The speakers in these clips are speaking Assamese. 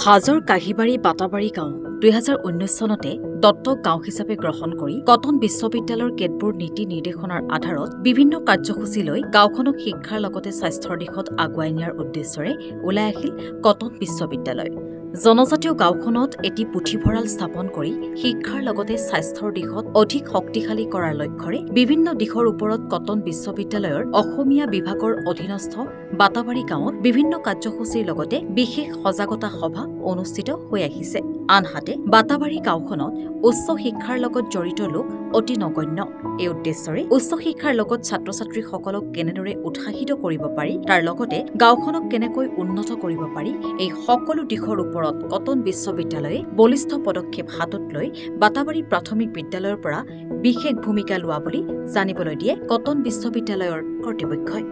হাজৰ কাহিবাৰী বাটাবাৰী গাঁও 2019 চনতে দত্তক গাঁও হিচাপে গ্ৰহণ কৰি কটন বিশ্ববিদ্যালয়ৰ কেতবোৰ নীতি নিৰ্দেশনাৰ আধাৰত বিভিন্ন কাৰ্যসূচী লৈ গাঁওখনক শিক্ষাৰ লগতে স্বাস্থ্যৰ দিশত আগুৱাই নিয়াৰ উদ্দেশ্যৰে ওলাই আহিল কটন বিশ্ববিদ্যালয়। জনজাতীয় গাঁওখনত এটি পুথিভঁৰাল স্থাপন কৰি শিক্ষাৰ লগতে স্বাস্থ্যৰ দিশত অধিক শক্তিশালী কৰাৰ লক্ষ্যৰে বিভিন্ন দিশৰ ওপৰত কটন বিশ্ববিদ্যালয়ৰ অসমীয়া বিভাগৰ অধীনস্থ বাটাবাৰী গাঁৱত বিভিন্ন কাৰ্যসূচীৰ লগতে বিশেষ সজাগতা সভা অনুষ্ঠিত হৈ আহিছে। আনহাতে বাটাবাৰী গাঁওখনত উচ্চ শিক্ষাৰ লগত জড়িত লোক অতি নগণ্য। এই উদ্দেশ্যৰে উচ্চ শিক্ষাৰ লগত ছাত্ৰ ছাত্ৰীসকলক কেনেদৰে উৎসাহিত কৰিব পাৰি তাৰ লগতে গাঁওখনক কেনেকৈ উন্নত কৰিব পাৰি এই সকলো দিশৰ ওপৰত কটন বিশ্ববিদ্যালয়ে বলিষ্ঠ পদক্ষেপ হাতত লৈ বাটাবাৰী প্ৰাথমিক বিদ্যালয়ৰ পৰা বিশেষ ভূমিকা লোৱা বুলি জানিবলৈ দিয়ে কটন বিশ্ববিদ্যালয়ৰ কৰ্তৃপক্ষই।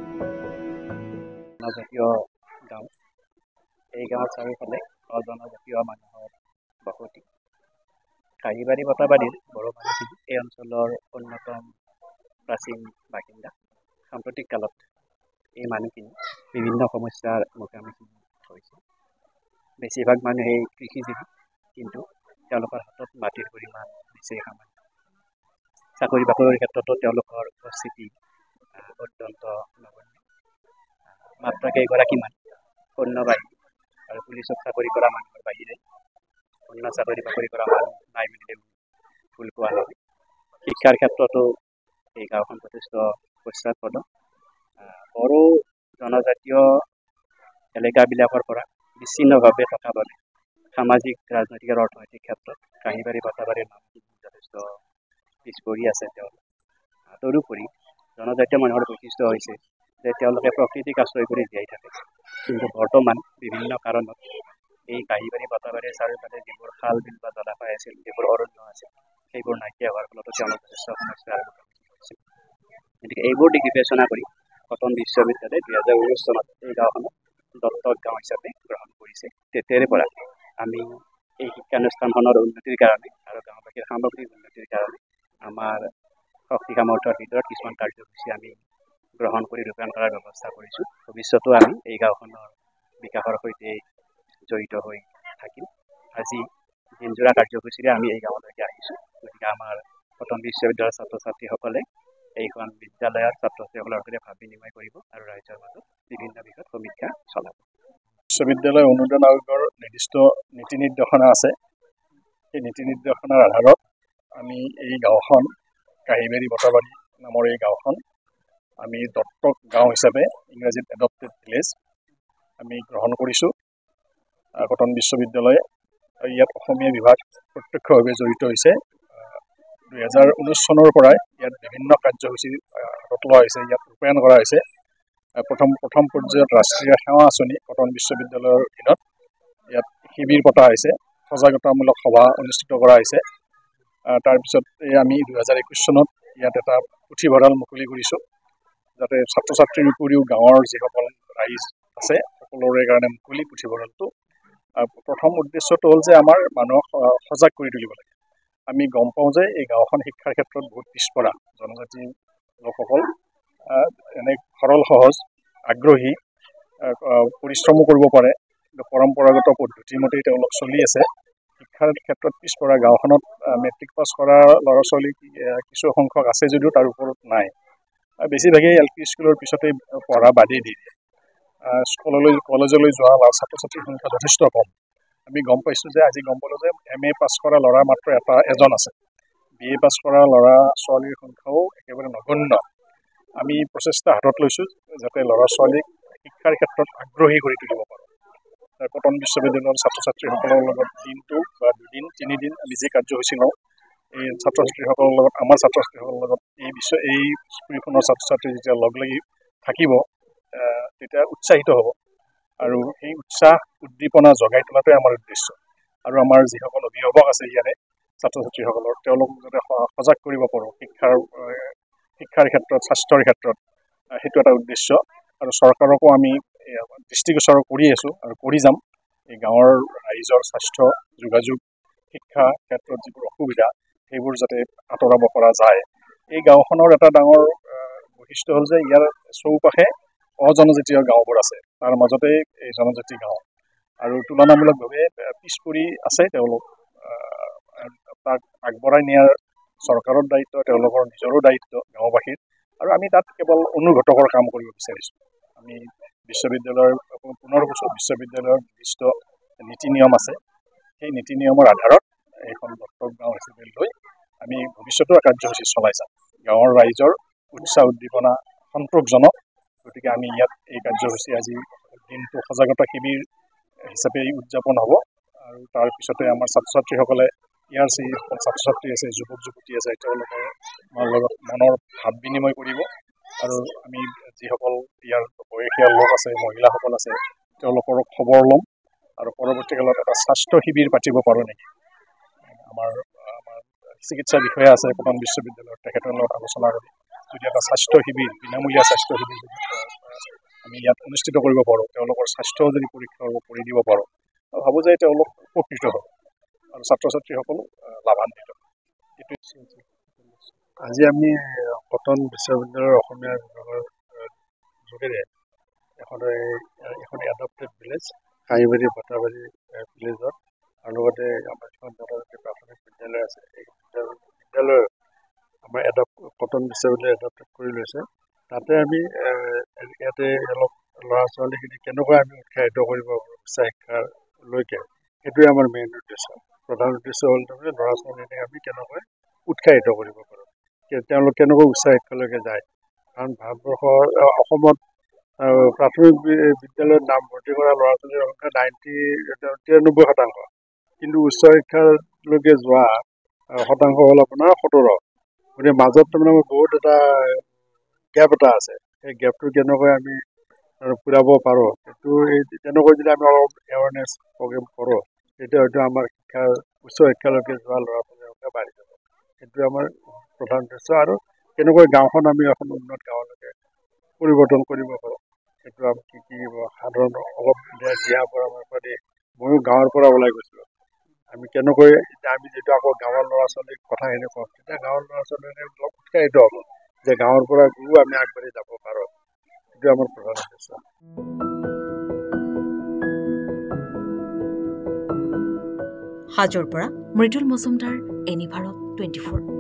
এই গাঁৱৰ চাৰিওফালে জনজাতীয় মানুহৰ বসতি। কাহিবাৰী বাটাবাৰীৰ বড়ো মানুহখিনি এই অঞ্চলৰ অন্যতম প্ৰাচীন বাসিন্দা। সাম্প্ৰতিক কালত এই মানুহখিনি বিভিন্ন সমস্যাৰ মুখামুখি হৈছে। বেছিভাগ মানুহেই কৃষিজীৱী, কিন্তু তেওঁলোকৰ হাতত মাটিৰ পৰিমাণ নিচেই সামান্য। চাকৰি বাকৰিৰ ক্ষেত্ৰতো তেওঁলোকৰ উপস্থিতি অত্যন্ত নগণ্য। মাত্ৰ কেইগৰাকীমান সৈন্যবাহিনী আৰু পুলিচত চাকৰি কৰা মানুহৰ বাহিৰে অন্য চাকৰি বাকৰি কৰা মানুহ নাই বুলি ভুল কোৱা নহয়। শিক্ষাৰ ক্ষেত্ৰতো এই গাঁওখন যথেষ্ট পশ্চাৎপদ। বড়ো জনজাতীয় এলেকাবিলাকৰ পৰা বিচ্ছিন্নভাৱে থকা বাবে সামাজিক, ৰাজনৈতিক আৰু অৰ্থনৈতিক ক্ষেত্ৰত কাহিবাৰী বাটাবাৰীৰ মানুহখিনি যথেষ্ট পিছ পৰি আছে। তদুপৰি জনজাতীয় মানুহৰ বৈশিষ্ট্য হৈছে যে তেওঁলোকে প্ৰকৃতিক আশ্ৰয় কৰি জীয়াই থাকে, কিন্তু বৰ্তমান বিভিন্ন কাৰণত এই কাহিবাৰী বাটাবাৰীৰ চাৰিওফালে যিবোৰ খাল বিল বা জলাশয় আছিল, যিবোৰ অৰণ্য আছিল, সেইবোৰ নাইকিয়া হোৱাৰ ফলতো তেওঁলোক যথেষ্ট সমস্যাৰ মুখামুখি হৈছিল। গতিকে এইবোৰ দিশ বিবেচনা কৰি কটন বিশ্ববিদ্যালয়ে 2019 চনত এই গাঁওখনক দত্তক গাঁও হিচাপে গ্ৰহণ কৰিছে। তেতিয়াৰে পৰা আমি এই শিক্ষানুষ্ঠানখনৰ উন্নতিৰ কাৰণে আৰু গাঁওবাসীৰ সামগ্ৰিক উন্নতিৰ কাৰণে আমাৰ শক্তি সামৰ্থ্যৰ ভিতৰত কিছুমান কাৰ্যসূচী আমি গ্ৰহণ কৰি ৰূপায়ণ কৰাৰ ব্যৱস্থা কৰিছোঁ। ভৱিষ্যতো আমি এই গাঁওখনৰ বিকাশৰ সৈতে জড়িত হৈ থাকিম। আজি দিনজোৰা কাৰ্যসূচীৰে আমি এই গাঁৱলৈকে আহিছোঁ। গতিকে আমাৰ কটন বিশ্ববিদ্যালয়ৰ ছাত্ৰ ছাত্ৰীসকলে এইখন বিদ্যালয়ৰ ছাত্ৰ ছাত্ৰীসকলৰ সৈতে ভাৱ বিনিময় কৰিব আৰু ৰাইজৰ মাজত বিভিন্ন বিষয়ত সমীক্ষা চলাব। বিশ্ববিদ্যালয় অনুদান আয়োগৰ নিৰ্দিষ্ট নীতি নিৰ্দেশনা আছে। সেই নীতি নিৰ্দেশনাৰ আধাৰত আমি এই গাঁওখন কাহিবাৰী বাটাবাৰী নামৰ এই গাঁওখন আমি দত্তক গাঁও হিচাপে, ইংৰাজীত এডপ্টেড ভিলেজ, আমি গ্ৰহণ কৰিছোঁ। কটন বিশ্ববিদ্যালয়ে ইয়াত অসমীয়া বিভাগ প্ৰত্যক্ষভাৱে জড়িত হৈছে। 2019 চনৰ পৰাই ইয়াত বিভিন্ন কাৰ্যসূচী হাতত লোৱা হৈছে, ইয়াত ৰূপায়ণ কৰা হৈছে। প্ৰথম পৰ্যায়ত ৰাষ্ট্ৰীয় সেৱা আঁচনি কটন বিশ্ববিদ্যালয়ৰ অধীনত ইয়াত শিবিৰ পতা হৈছে, সজাগতামূলক সভা অনুষ্ঠিত কৰা হৈছে। তাৰপিছত আমি 2021 চনত ইয়াত এটা পুথিভঁৰাল মুকলি কৰিছোঁ, যাতে ছাত্ৰ ছাত্ৰীৰ উপৰিও গাঁৱৰ যিসকল ৰাইজ আছে সকলোৰে কাৰণে মুকলি পুথিভঁৰালটো। প্ৰথম উদ্দেশ্যটো হ'ল যে আমাৰ মানুহক সজাগ কৰি তুলিব লাগে। আমি গম পাওঁ যে এই গাঁওখন শিক্ষাৰ ক্ষেত্ৰত বহুত পিছপৰা। জনজাতি লোকসকল এনে সৰল সহজ, আগ্ৰহী, পৰিশ্ৰমো কৰিব পাৰে, কিন্তু পৰম্পৰাগত পদ্ধতিমতেই তেওঁলোক চলি আছে। শিক্ষাৰ ক্ষেত্ৰত পিছপৰা গাঁওখনত মেট্ৰিক পাছ কৰা ল'ৰা ছোৱালী কিছু সংখ্যক আছে যদিও তাৰ ওপৰত নাই। বেছিভাগেই LP স্কুলৰ পিছতেই পঢ়া বাদেই দি দিয়ে। কলেজলৈ যোৱা বা ছাত্ৰ ছাত্ৰীৰ সংখ্যা যথেষ্ট কম। আমি গম পাইছোঁ যে আজি গম পালোঁ যে MA পাছ কৰা ল'ৰা মাত্ৰ এজন আছে। BA পাছ কৰা ল'ৰা ছোৱালীৰ সংখ্যাও একেবাৰে নগণ্য। আমি প্ৰচেষ্টা হাতত লৈছোঁ যাতে ল'ৰা ছোৱালীক শিক্ষাৰ ক্ষেত্ৰত আগ্ৰহী কৰি তুলিব পাৰোঁ। কটন বিশ্ববিদ্যালয়ৰ ছাত্ৰ ছাত্ৰীসকলৰ লগত দিনটো বা দুদিন তিনিদিন আমি যি কাৰ্যসূচী লওঁ, এই ছাত্ৰ ছাত্ৰীসকলৰ লগত, আমাৰ ছাত্ৰ ছাত্ৰীসকলৰ লগত এই স্কুলখনৰ ছাত্ৰ ছাত্ৰী যেতিয়া লগ লাগি থাকিব তেতিয়া উৎসাহিত হ'ব, আৰু সেই উৎসাহ উদ্দীপনা জগাই তোলাটোৱে আমাৰ উদ্দেশ্য। আৰু আমাৰ যিসকল অভিভাৱক আছে ইয়াৰে ছাত্ৰ ছাত্ৰীসকলৰ, তেওঁলোকক যাতে সজাগ কৰিব পাৰোঁ শিক্ষাৰ ক্ষেত্ৰত, স্বাস্থ্যৰ ক্ষেত্ৰত, সেইটো এটা উদ্দেশ্য। আৰু চৰকাৰকো আমি দৃষ্টিগোচৰ কৰি আছোঁ আৰু কৰি যাম। এই গাঁৱৰ ৰাইজৰ স্বাস্থ্য, যোগাযোগ, শিক্ষা ক্ষেত্ৰত যিবোৰ অসুবিধা সেইবোৰ যাতে আঁতৰাব পৰা যায়। এই গাঁওখনৰ এটা ডাঙৰ বৈশিষ্ট্য হ'ল যে ইয়াৰ চৌপাশে অজনজাতীয় গাঁওবোৰ আছে, তাৰ মাজতে এই জনজাতি গাঁও। আৰু তুলনামূলকভাৱে পিছ পৰি আছে তেওঁলোক তাক আগবঢ়াই নিয়াৰ চৰকাৰৰ দায়িত্ব তেওঁলোকৰ নিজৰো দায়িত্ব গাঁওবাসীৰ আৰু আমি তাত কেৱল অনুঘটকৰ কাম কৰিব বিচাৰিছোঁ আমি বিশ্ববিদ্যালয়ৰ পুনৰ কৈছোঁ বিশ্ববিদ্যালয়ৰ নিৰ্দিষ্ট নীতি নিয়ম আছে সেই নীতি নিয়মৰ আধাৰত এইখন দত্তক গাঁও হিচাপে লৈ আমি ভৱিষ্যতৰ কাৰ্যসূচী চলাই যাম গাঁৱৰ ৰাইজৰ উৎসাহ উদ্দীপনা সন্তোষজনক গতিকে আমি ইয়াত এই কাৰ্যসূচী আজি দিনটো সজাগতা শিবিৰ হিচাপে উদযাপন হ'ব আৰু তাৰ পিছতে আমাৰ ছাত্ৰ ছাত্ৰীসকলে ইয়াৰ যিসকল ছাত্ৰ ছাত্ৰী আছে যুৱক যুৱতী আছে তেওঁলোকৰ আমাৰ লগত মনৰ ভাৱ বিনিময় কৰিব আৰু আমি যিসকল ইয়াৰ বয়সীয়াল লোক আছে মহিলাসকল আছে তেওঁলোকৰ খবৰ ল'ম আৰু পৰৱৰ্তী কালত এটা স্বাস্থ্য শিবিৰ পাতিব পাৰোঁ নেকি আমাৰ চিকিৎসা বিষয়া আছে কটন বিশ্ববিদ্যালয়ত তেখেতৰ লগত আলোচনা কৰি যদি এটা স্বাস্থ্য শিবিৰ বিনামূলীয়া স্বাস্থ্য শিবিৰ যদি আমি ইয়াত অনুষ্ঠিত কৰিব পাৰোঁ তেওঁলোকৰ স্বাস্থ্যও যদি পৰীক্ষা কৰি দিব পাৰোঁ ভাবোঁ যে তেওঁলোক উপকৃত হ'ব আৰু ছাত্ৰ ছাত্ৰীসকলো লাভান্বিত আজি আমি কটন বিশ্ববিদ্যালয়ৰ অসমীয়া বিভাগৰ যোগেৰে এখন এডপ্টেড ভিলেজ কাঁহীবাৰী বটাবাৰী ভিলেজত আৰু লগতে আমাৰ যিখন জনজাতি প্ৰাথমিক বিদ্যালয় আছে এই বিদ্যালয়ৰ আমাৰ কটন বিশ্ববিদ্যালয় এডপ্টেড কৰি লৈছে তাতে আমি ইয়াতে অলপ ল'ৰা ছোৱালীখিনি কেনেকৈ আমি উৎসাহিত কৰিব পাৰোঁ উচ্চ শিক্ষালৈকে সেইটোৱে আমাৰ মেইন উদ্দেশ্য প্ৰধান উদ্দেশ্য হ'ল তাৰমানে ল'ৰা ছোৱালীখিনিক আমি কেনেকৈ উৎসাহিত কৰিব পাৰোঁ তেওঁলোক কেনেকৈ উচ্চ শিক্ষালৈকে যায় কাৰণ ভাৰতবৰ্ষৰ অসমত প্ৰাথমিক বিদ্যালয়ত নামভৰ্তি কৰা ল'ৰা ছোৱালীৰ সংখ্যা 93%, কিন্তু উচ্চ শিক্ষালৈকে যোৱা শতাংশ হ'ল আপোনাৰ 17। গতিকে মাজত তাৰমানে বহুত এটা গেপ এটা আছে সেই গেপটো কেনেকৈ আমি পূৰাব পাৰোঁ সেইটো তেনেকৈ যদি আমি অলপ এৱাৰনেছ প্ৰগ্ৰেম কৰোঁ তেতিয়া হয়তো আমাৰ উচ্চ শিক্ষালৈকে যোৱা ল'ৰা ছোৱালীৰ সংখ্যা বাঢ়ি যাব সেইটোৱে আমাৰ প্ৰধান উদ্দেশ্য আৰু কেনেকৈ গাঁওখন আমি এখন উন্নত গাঁৱলৈকে পৰিৱৰ্তন কৰিব পাৰোঁ সেইটো আমি কি সাধাৰণ অলপ দিহা পৰামৰ্শ দি ময়ো গাঁৱৰ পৰা ওলাই গৈছিলোঁ আমি কেনেকৈ এতিয়া আমি যেতিয়া আকৌ গাঁৱৰ ল'ৰা ছোৱালীক কথাখিনি কওঁ তেতিয়া গাঁৱৰ ল'ৰা ছোৱালীয়ে অলপ উৎসাহিত হ'ব যে গাঁৱৰ পৰা গৈ আমি আগবাঢ়ি যাব পাৰোঁ সেইটো আমাৰ প্ৰধান উদ্দেশ্য হাজোৰ পৰা মৃদুল মজুমদাৰ, এনি ভাৰত 24।